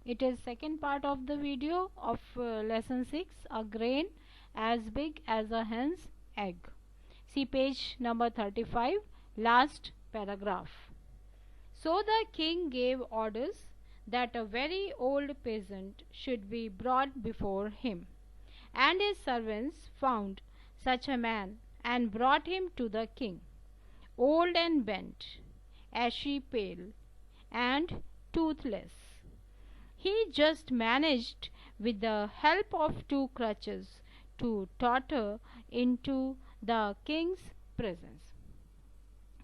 It is second part of the video of lesson 6, a grain as big as a hen's egg. See page number 35, last paragraph. So the king gave orders that a very old peasant should be brought before him, and his servants found such a man and brought him to the king, old and bent, ashy pale, and toothless. He just managed, with the help of 2 crutches, to totter into the king's presence.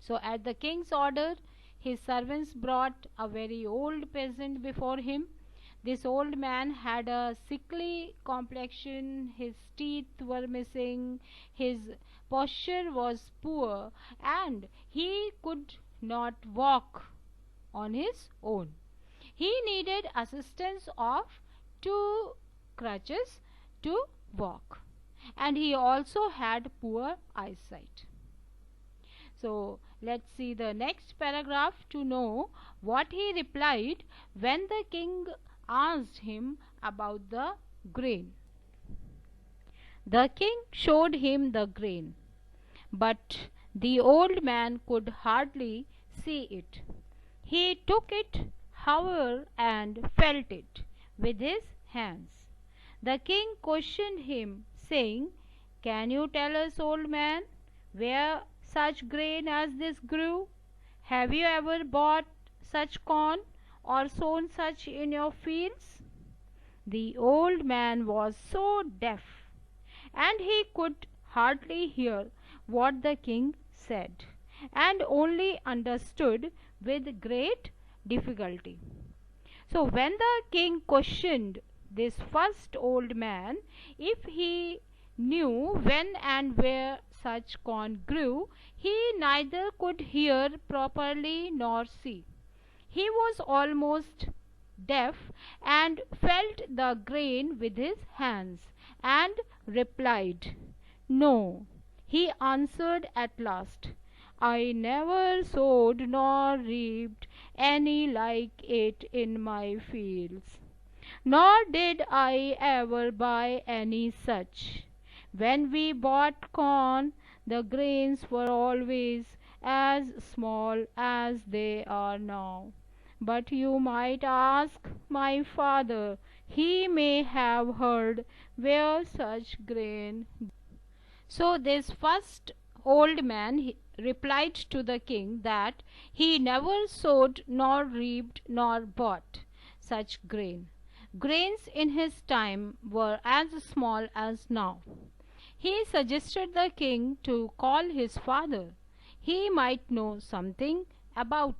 So at the king's order, his servants brought a very old peasant before him. This old man had a sickly complexion, his teeth were missing, his posture was poor, and he could not walk on his own. He needed assistance of 2 crutches to walk, and he also had poor eyesight. So let's see the next paragraph to know what he replied when the king asked him about the grain. The king showed him the grain, but the old man could hardly see it. He took it, however, and felt it with his hands. The king questioned him, saying, "Can you tell us, old man, where such grain as this grew? Have you ever bought such corn or sown such in your fields?" The old man was so deaf, and he could hardly hear what the king said, and only understood with great difficulty. So when the king questioned this first old man if he knew when and where such corn grew, he neither could hear properly nor see. He was almost deaf, and felt the grain with his hands, and replied, "No," he answered at last, "I never sowed nor reaped any like it in my fields, nor did I ever buy any such. When we bought corn, the grains were always as small as they are now. But you might ask my father, he may have heard where such grain." So this first old man replied to the king that he never sowed nor reaped nor bought such grain. Grains in his time were as small as now. He suggested the king to call his father. He might know something about it.